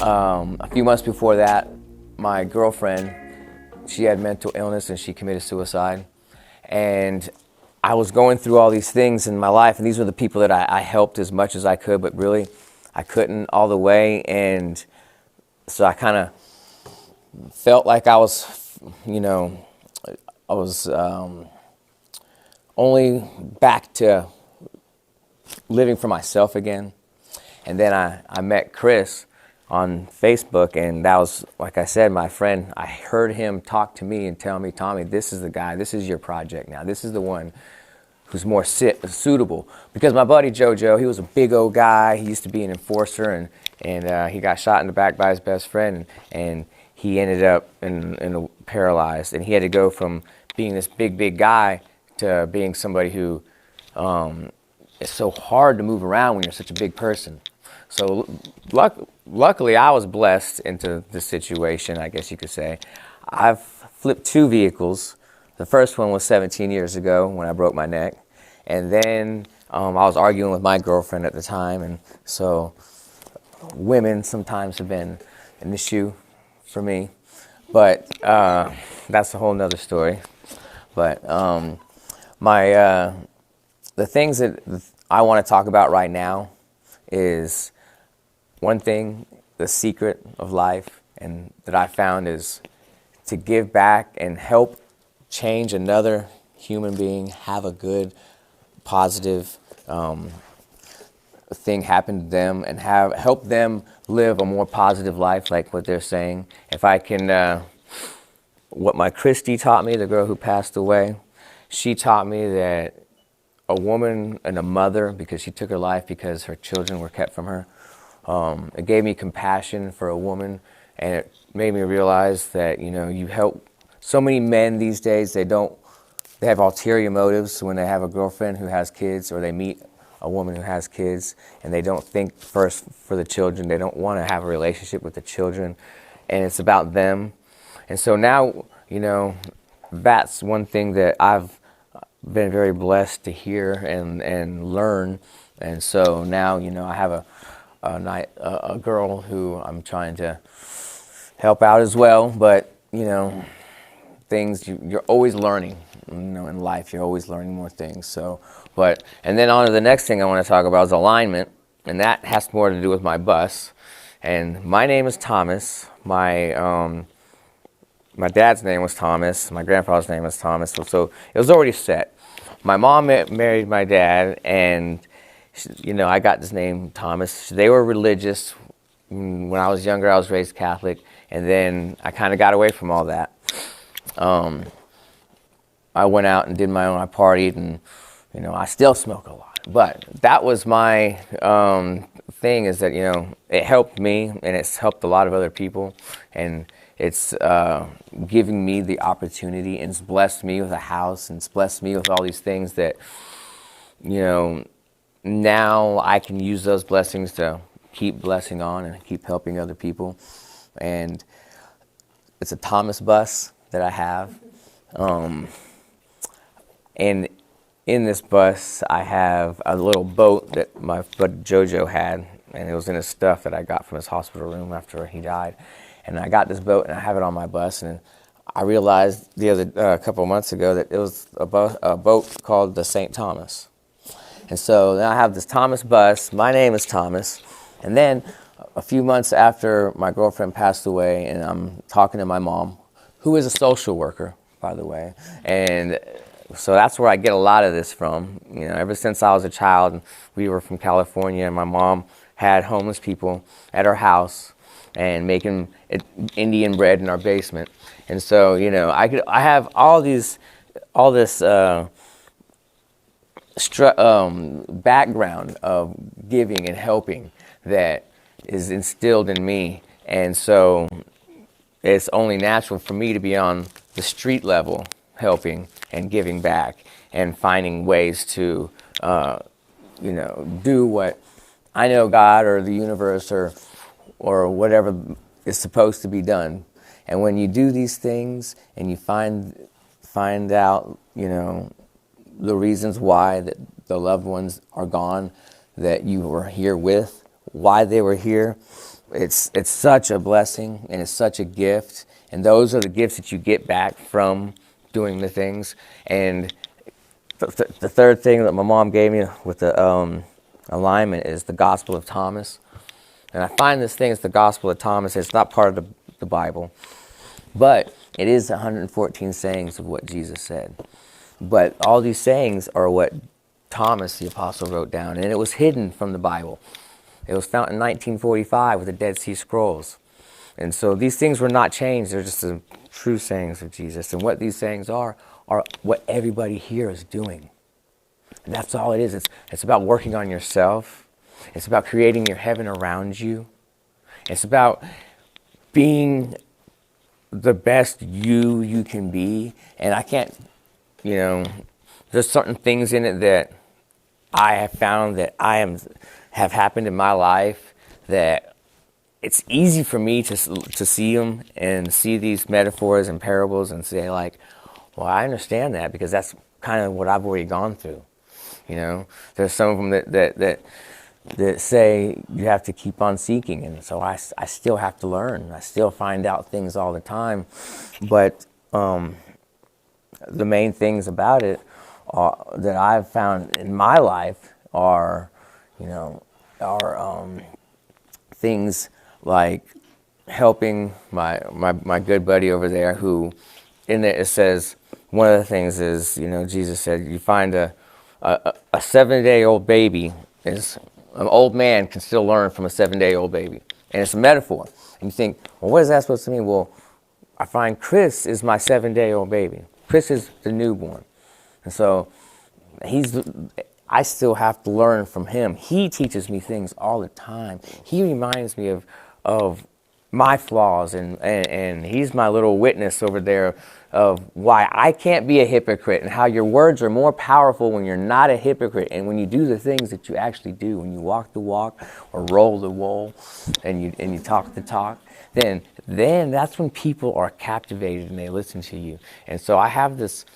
A few months before that, my girlfriend, she had mental illness and she committed suicide. And I was going through all these things in my life, and these were the people that I helped as much as I could, but really I couldn't all the way. And so I kind of felt like I was, I was only back to living for myself again. And then I met Chris on Facebook, and that was, like I said, my friend. I heard him talk to me and tell me, Tommy, this is the guy, this is your project now. This is the one who's more suitable. Because my buddy JoJo, he was a big old guy. He used to be an enforcer, and he got shot in the back by his best friend, and he ended up in paralyzed. And he had to go from being this big guy to being somebody who it's so hard to move around when you're such a big person. So luckily, I was blessed into this situation, I guess you could say. I've flipped 2 vehicles. The first one was 17 years ago when I broke my neck. And then I was arguing with my girlfriend at the time. And so women sometimes have been an issue for me. But that's a whole nother story. But the things that I want to talk about right now is one thing, the secret of life, and that I found is to give back and help change another human being, have a good, positive thing happen to them, and help them live a more positive life, like what they're saying. If I can, what my Christy taught me, the girl who passed away, she taught me that a woman and a mother, because she took her life because her children were kept from her, it gave me compassion for a woman, and it made me realize that, you help so many men these days. They have ulterior motives when they have a girlfriend who has kids, or they meet a woman who has kids, and they don't think first for the children. They don't want to have a relationship with the children, and it's about them. And so now, that's one thing that I've been very blessed to hear and learn. And so now, I have a girl who I'm trying to help out as well. But, things you're always learning, in life. You're always learning more things. So, and then on to the next thing I want to talk about is alignment. And that has more to do with my bus. And my name is Thomas. My dad's name was Thomas. My grandfather's name was Thomas. So it was already set. My mom married my dad, and I got this name Thomas. They were religious. When I was younger, I was raised Catholic, and then I kind of got away from all that. I went out and did my own. I partied, and I still smoke a lot. But that was my thing, is that it helped me, and it's helped a lot of other people, and it's giving me the opportunity, and it's blessed me with a house, and it's blessed me with all these things that now I can use those blessings to keep blessing on and keep helping other people. And it's a Thomas bus that I have. And in this bus, I have a little boat that my buddy JoJo had, and it was in his stuff that I got from his hospital room after he died. And I got this boat, and I have it on my bus. And I realized a couple of months ago that it was a boat called the St. Thomas. And so now I have this Thomas bus. My name is Thomas. And then a few months after my girlfriend passed away, and I'm talking to my mom, who is a social worker, by the way. And so that's where I get a lot of this from. Ever since I was a child, we were from California, and my mom had homeless people at her house and making Indian bread in our basement. And so, I have all this background of giving and helping that is instilled in me. And so it's only natural for me to be on the street level helping and giving back and finding ways to, do what I know God or the universe or whatever is supposed to be done. And when you do these things and you find out, the reasons why that the loved ones are gone, that you were here with, why they were here, it's such a blessing and it's such a gift. And those are the gifts that you get back from doing the things. And the third thing that my mom gave me with the alignment is the Gospel of Thomas. And I find this thing is the Gospel of Thomas. It's not part of the Bible, but it is 114 sayings of what Jesus said. But all these sayings are what Thomas the Apostle wrote down, and it was hidden from the Bible. It was found in 1945 with the Dead Sea Scrolls. And so these things were not changed. They're just the true sayings of Jesus. And what these sayings are what everybody here is doing. And that's all it is. It's about working on yourself. It's about creating your heaven around you. It's about being the best you can be. And I can't, there's certain things in it that I have found that have happened in my life that it's easy for me to see them and see these metaphors and parables and say like, well, I understand that because that's kind of what I've already gone through. There's some of them that say you have to keep on seeking, and so I still have to learn. I still find out things all the time, but the main things about it that I've found in my life are things like helping my good buddy over there, who in there it says one of the things is, Jesus said you find a 7-day-old baby is an old man can still learn from a 7-day-old baby, and it's a metaphor. And you think, well, what is that supposed to mean? Well, I find Chris is my 7-day-old baby. Chris is the newborn, and so I still have to learn from him. He teaches me things all the time. He reminds me of my flaws, and he's my little witness over there of why I can't be a hypocrite, and how your words are more powerful when you're not a hypocrite, and when you do the things that you actually do, when you walk the walk or roll the roll and you talk the talk, then that's when people are captivated and they listen to you. And so I have this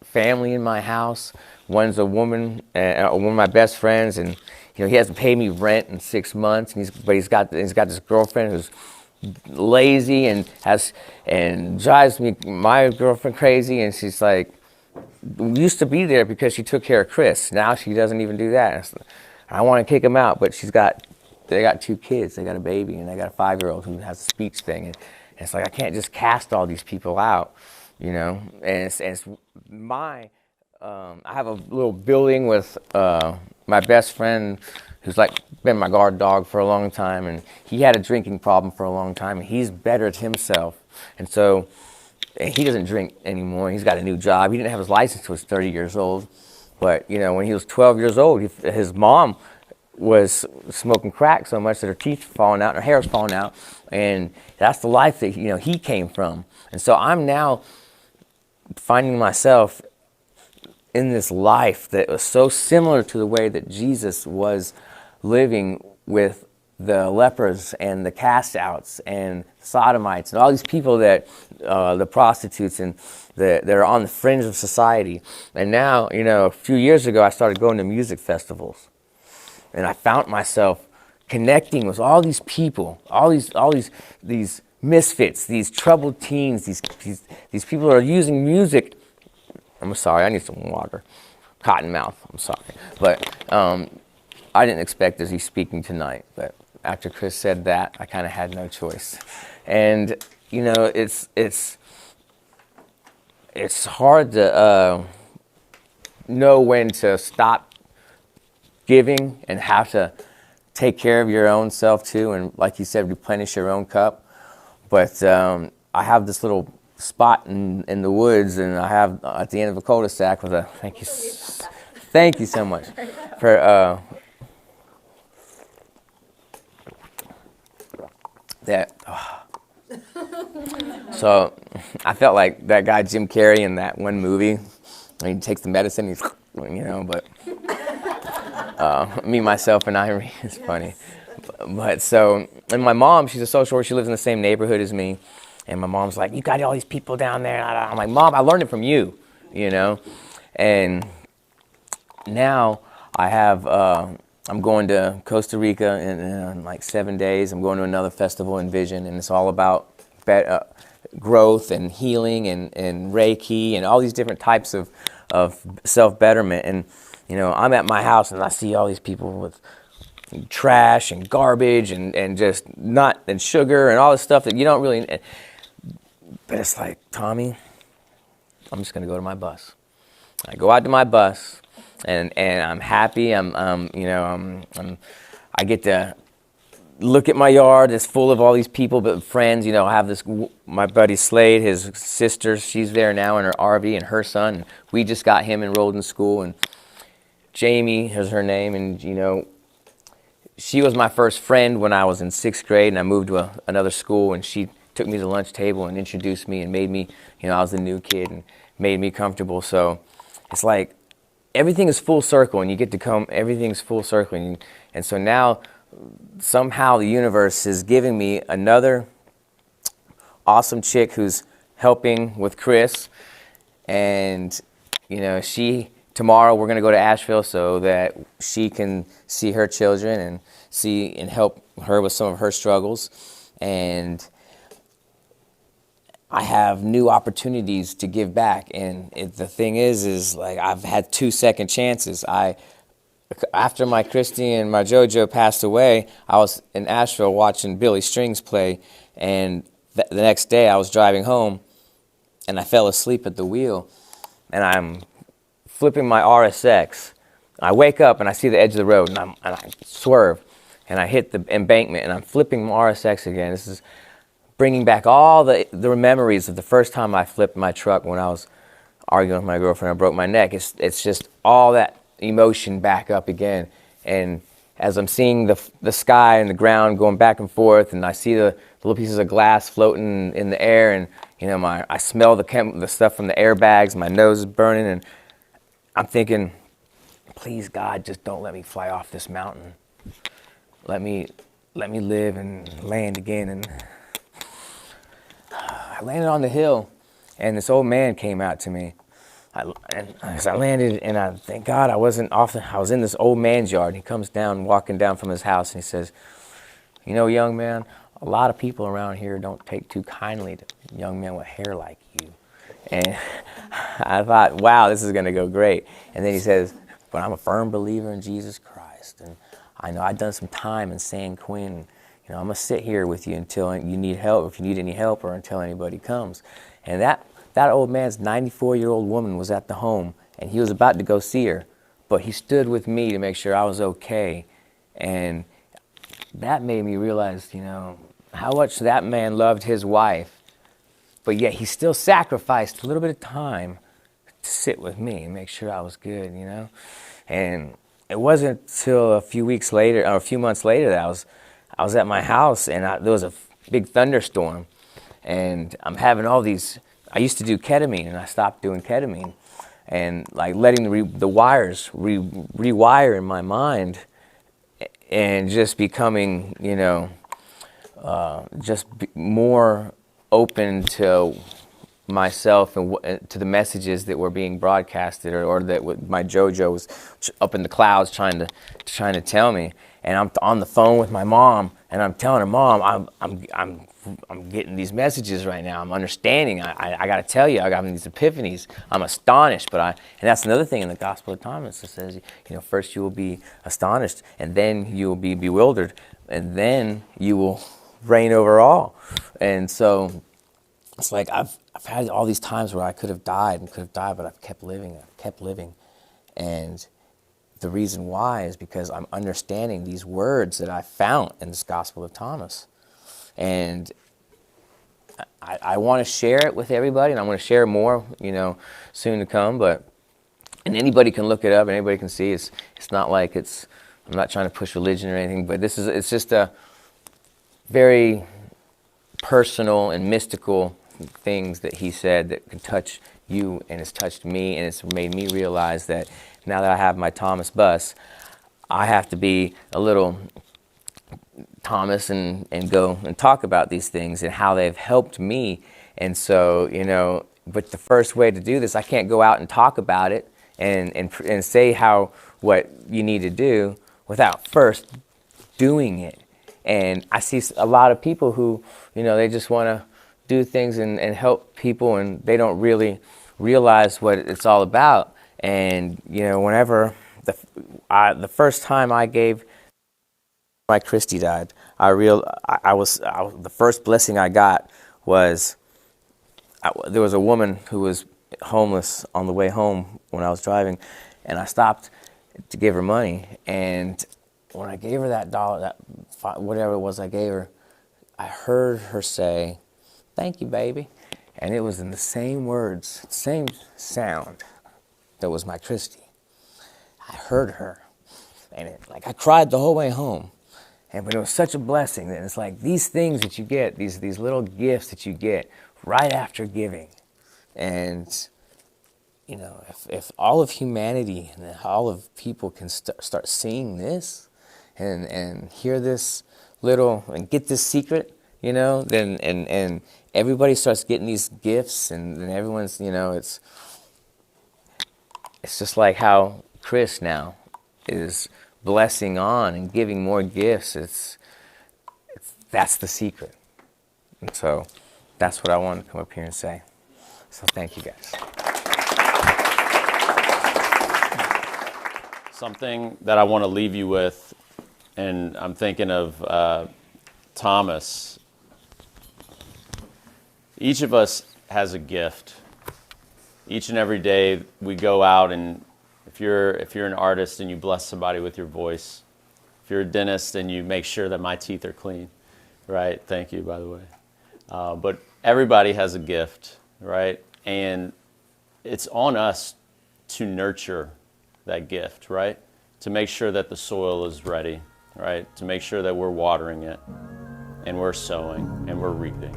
family in my house. One's a woman, one of my best friends, and he hasn't paid me rent in 6 months, but he's got this girlfriend who's lazy and drives my girlfriend crazy, and she's like, used to be there because she took care of Chris. Now she doesn't even do that. I want to kick him out, but they got 2 kids. They got a baby, and they got a 5-year-old who has a speech thing, and it's like I can't just cast all these people out, and it's my. I have a little building with my best friend who's been my guard dog for a long time, and he had a drinking problem for a long time, and he's bettered himself. And so he doesn't drink anymore. He's got a new job. He didn't have his license until he was 30 years old. But, when he was 12 years old, his mom was smoking crack so much that her teeth were falling out and her hair was falling out. And that's the life that, he came from. And so I'm now finding myself in this life that was so similar to the way that Jesus was living with the lepers and the cast outs and sodomites and all these people that the prostitutes and that are on the fringe of society. And now, a few years ago I started going to music festivals, and I found myself connecting with all these people, all these misfits, these troubled teens, these people that are using music. I'm sorry, I need some water. Cottonmouth, I'm sorry. But I didn't expect to be speaking tonight, but after Chris said that, I kind of had no choice. And, it's hard to know when to stop giving and have to take care of your own self too, and like you said, replenish your own cup. But I have this little spot in the woods, and I have at the end of a cul-de-sac with a thank you so much for that. So I felt like that guy Jim Carrey in that one movie when he takes the medicine, he's but me, myself, and Irene is funny. But so, and my mom, she's a social worker. She lives in the same neighborhood as me. And my mom's like, you got all these people down there. I'm like, Mom, I learned it from you, And now I have I'm going to Costa Rica in like 7 days. I'm going to another festival in Vision, and it's all about growth and healing and Reiki and all these different types of self-betterment. And, you know, I'm at my house and I see all these people with trash and garbage and just nut and sugar and all this stuff that you don't really, but it's like, Tommy, I'm just going to go to my bus. I go out to my bus and I'm happy. I get to look at my yard. It's full of all these people, but friends. You know, I have my buddy Slade, his sister. She's there now in her RV, and her son. And we just got him enrolled in school. And Jamie is her name, and you know, she was my first friend when I was in 6th grade, and I moved to another school, and she took me to the lunch table and introduced me and made me, you know, I was the new kid and made me comfortable. So it's like everything is full circle, and you get to come. Everything's full circle, and so now, somehow the universe is giving me another awesome chick who's helping with Chris. And, you know, tomorrow we're going to go to Asheville so that she can see her children and see and help her with some of her struggles. And I have new opportunities to give back. And the thing is like I've had 2 second chances. After my Christy and my JoJo passed away, I was in Asheville watching Billy Strings play, and the next day I was driving home, and I fell asleep at the wheel, and I'm flipping my RSX. I wake up and I see the edge of the road, and I swerve, and I hit the embankment, and I'm flipping my RSX again. This is bringing back all the memories of the first time I flipped my truck when I was arguing with my girlfriend. I broke my neck. It's just all that emotion back up again. And as I'm seeing the sky and the ground going back and forth, and I see the little pieces of glass floating in the air, and you know, I smell the stuff from the airbags, my nose is burning, and I'm thinking, please God, just don't let me fly off this mountain. Let me live and land again. And I landed on the hill, and this old man came out to me. As I landed, and I thank God I was in this old man's yard, and he comes down, walking down from his house, and he says, you know, young man, a lot of people around here don't take too kindly to young men with hair like you. And I thought, wow, this is going to go great. And then he says, but I'm a firm believer in Jesus Christ, and I know I've done some time in San Quentin. You know, I'm going to sit here with you until you need help, if you need any help, or until anybody comes. And that old man's 94-year-old woman was at the home, and he was about to go see her, but he stood with me to make sure I was okay. And that made me realize, you know, how much that man loved his wife, but yet he still sacrificed a little bit of time to sit with me and make sure I was good, you know. And it wasn't until a few months later that I was at my house, and there was a big thunderstorm, and I'm having all these. I used to do ketamine, and I stopped doing ketamine, and like letting the wires rewire in my mind, and just becoming, you know, more open to myself and to the messages that were being broadcasted, or that my JoJo was up in the clouds trying to tell me. And I'm on the phone with my mom, and I'm telling her, Mom, I'm getting these messages right now. I'm understanding. I got to tell you, I got these epiphanies. I'm astonished, and that's another thing in the Gospel of Thomas. It says, you know, first you will be astonished, and then you will be bewildered, and then you will reign over all. And so it's like I've had all these times where I could have died, but I've kept living. And the reason why is because I'm understanding these words that I found in this Gospel of Thomas. And I want to share it with everybody, and I'm going to share more, you know, soon to come. And anybody can look it up, and anybody can see. It's not like I'm not trying to push religion or anything, but it's just a very personal and mystical things that he said that can touch you, and it's touched me, and it's made me realize that now that I have my Thomas bus, I have to be a little Thomas and go and talk about these things and how they've helped me. And so, you know, but the first way to do this, I can't go out and talk about it and say what you need to do without first doing it. And I see a lot of people who, they just want to do things and help people, and they don't really realize what it's all about. And, whenever the first time I gave, my Christy died, the first blessing I got was, there was a woman who was homeless on the way home when I was driving, and I stopped to give her money. And when I gave her that dollar, whatever it was I gave her, I heard her say, "Thank you, baby." And it was in the same words, same sound that was my Christy. I heard her, and I cried the whole way home. But it was such a blessing that it's like these things that you get, these little gifts that you get right after giving. And, if all of humanity and all of people can start seeing this and hear this and get this secret, then and everybody starts getting these gifts, and then everyone's, it's just like how Chris now is blessing on and giving more gifts. That's the secret. And so that's what I wanted to come up here and say. So thank you guys. Something that I want to leave you with, and I'm thinking of Thomas. Each of us has a gift. Each and every day we go out, and if you're an artist and you bless somebody with your voice, if you're a dentist and you make sure that my teeth are clean, right? Thank you, by the way. But everybody has a gift, right? And it's on us to nurture that gift, right? To make sure that the soil is ready, right? To make sure that we're watering it and we're sowing and we're reaping.